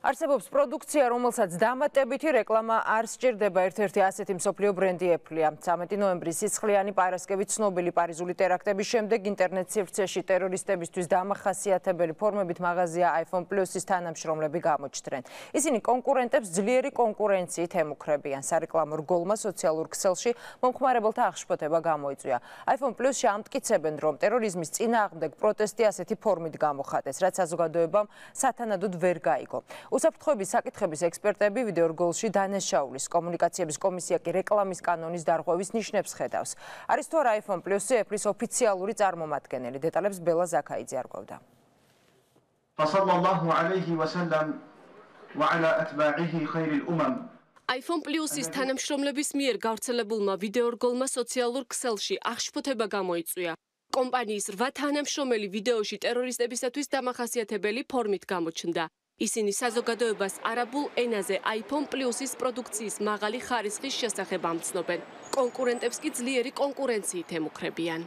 არსებობს პროდუქცია, რომელსაც დამატებითი რეკლამა არ სჭირდება. ერთ-ერთი ასეთი მსოფლიო ბრენდი Apple-ია. 13 ნოემბრის სიცხლიანი პარასკევით ცნობილი პარიზული ტერაქტების შემდეგ ინტერნეტ სივრცეში ტერორისტებისთვის დამახასიათებელი ფორმებით მაღაზია iPhone Plus-ის თანამშრომლები გამოჩნდნენ. ისინი კონკურენტებს ძლიერი კონკურენციით ემუქრებიან. სარეკლამო რგოლმა სოციალურ ქსელში მომხმარებელთა აღშფოთება გამოიწვია. iPhone Plus-ში ამტკიცებენ, რომ ტერორიზმის წინააღმდეგ პროტესტი ასეთი ფორმით გამოხატეს, რაც საზოგადოებამ სათანადოდ ვერ გაიგო. უსაფრთხოების საკითხების ექსპერტები ვიდეორგოლში დანაშაულის კომუნიკაციების კომისია კი რეკლამის კანონის დარღვევის ნიშნებს ხედავს. არის თუ არა iPhone Plus-ი Apple-ის ოფიციალური წარმომადგენელი. დეტალებს ბელა ზაქაიძე არკვევდა. iPhone Plus-ის თანამშრომლების მიერ გავრცელებულმა ვიდეორგოლმა სოციალურ ქსელში აღშფოთება გამოიწვია. კომპანიის 8 თანამშრომელი ვიდეოში ტერორისტებისათვის დამახასიათებელი ფორმით გამოჩნდა. ისინი საზოგადოებას არაბულ ენაზე iPhone Plus-ის პროდუქციის მაღალი ხარისხის შესახებ ამცნობენ. კონკურენტებს კი ძლიერი კონკურენციით ემუქრებიან.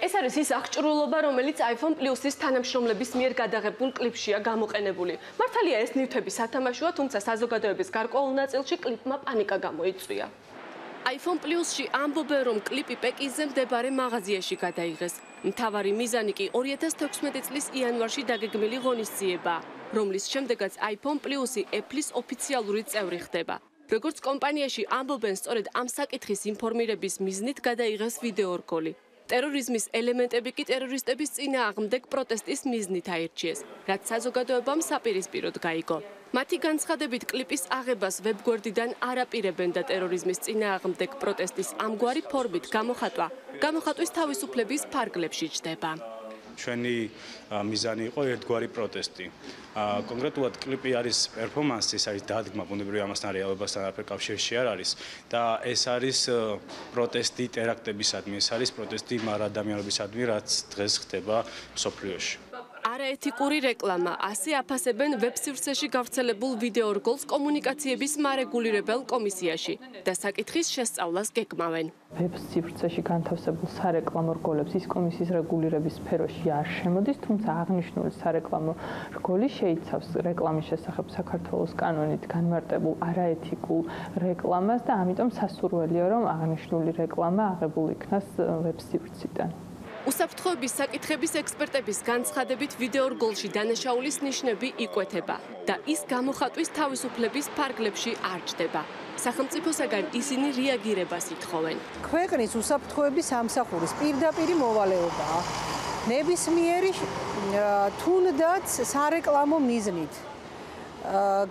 ეს არის ის აღჭურვილობა, რომელიც iPhone Plus-ის თანამშრომლების მიერ გადაღებულ კლიპშია გამოყენებული. მართალია ეს ნივთები სათამაშოა, თუმცა საზოგადოების გარკვეულ ნაწილში კლიპმა პანიკა გამოიწვია. iPhone Plus-ში ამბობენ, რომ კლიპი პეკინზე მდებარე მაღაზიაში გადაიღეს. მთავარი მიზანი კი 2016 წლის იანვარში დაგეგმილი ღონისძიება, რომლის შემდეგაც iPhone Plus-ი Apple-ის ოფიციალური წევრი ხდება. როგორც კომპანიაში ამბობენ, სწორედ ამ საკითხის ინფორმირების მიზნით გადაიღეს ვიდეორგოლი. ტერორიზმის ელემენტები კი ტერორისტების წინააღმდეგ პროტესტის მიზნით აირჩიეს, რაც საზოგადოებამ საპირისპიროდ გაიგო. მათი განცხადებით კლიპის აღებას ვებგვერდიდან არ აპირებენ და ტერორიზმის წინააღმდეგ პროტესტის ამგვარი ფორმით გამოხატვის თავისუფლების ფარგლებში ჯდება. ჩვენი მიზანი იყო ერთგვარი პროტესტი. კონკრეტულად კლიპი არის პერფორმანსი, ეს არის დადგმა, ბუნებრივი ამასთან რეალობასთან არაფერ კავშირში არ არის და ეს არის პროტესტი ტერაქტებისადმი, ეს არის პროტესტი მარადამიანობისადმი, რაც დღეს ხდება მსოფლიოში. არაეთიკური რეკლამა, ასე აფასებენ ვებსივრცეში გავრცელებულ ვიდეორგოლს კომუნიკაციების მარეგულირებელ კომისიაში და საკითხის შესწავლას გეკმავენ. ვებსივრცეში განთავსებულ სარეკლამო რგოლებს ის კომისიის რეგულირების სფეროში არ შემოდის, თუმცა აღნიშნული სარეკლამო რგოლი შეიცავს რეკლამის შესახებ საქართველოს კანონით განმარტებულ არაეთიკულ რეკლამას და ამიტომ სასურველია, რომ აღნიშნული რეკლამა აღებულ იქნას ვებსივრციდან. უსაფრთხოების საკითხების ექსპერტების განცხადებით ვიდეორგოლში დანაშაულის ნიშნები იკვეთება და ის გამოხატვის თავისუფლების ფარგლებში არ ჯდება. სახელმწიფოსაგან ისინი რეაგირებას ითხოვენ. ქვეყნის უსაფრთხოების სამსახურის პირდაპირი მოვალეობაა ნებისმიერი თუნდაც სარეკლამო მიზნით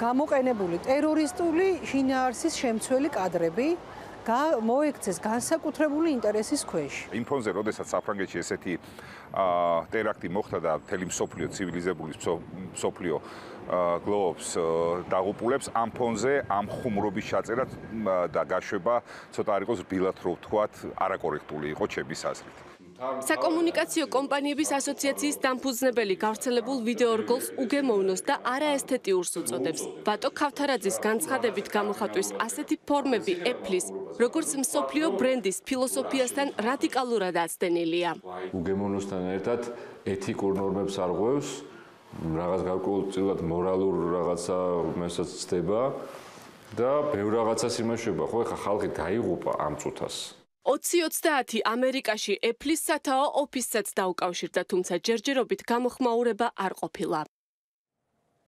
გამოყენებული ტერორისტული შინაარსის შემცველი კადრები მოექცეს განსაკუთრებული ინტერესის ქვეშ. იმ ფონზე, როდესაც საფრანგეთში ესეთი ტერაქტი მოხდა და მთელი მსოფლიო ცივილიზებული მსოფლიო გლოვობს დაღუპულებს, ამ ფონზე ამ ხუმრობის ჩაწერა და გაშვება ცოტა არ იყოს რბილად რო ვთქვათ, არაკორექტული იყო ჩემის აზრით. საკომუნიკაციო კომპანიების ასოციაციის დამფუძნებელი გავრცელებულ ვიდეორგოლს უგემოვნოს და არაესთეტიურს უწოდებს. ვატო ქავთარაძის განცხადებით გამოხატვის ასეთი ფორმები Apple-ის, როგორც მსოფლიო ბრენდის ფილოსოფიასთან რადიკალურად აცდენილია. უგემოვნოსთან ერთად ეთიკურ ნორმებს არღვევს, რაღაც გარკვეულწილად მორალურ რაღაცა მესაც ცდება და ბევრ რაღაცას იმაშება, ხო, ეხა ხალხი დაიღუპა ამ წუთას. 2030 ამერიკაში Apple-ის სათაო ოფისსაც დაუკავშირდა, თუმცა ჯერჯერობით გამოხმაურება არ ყოფილა.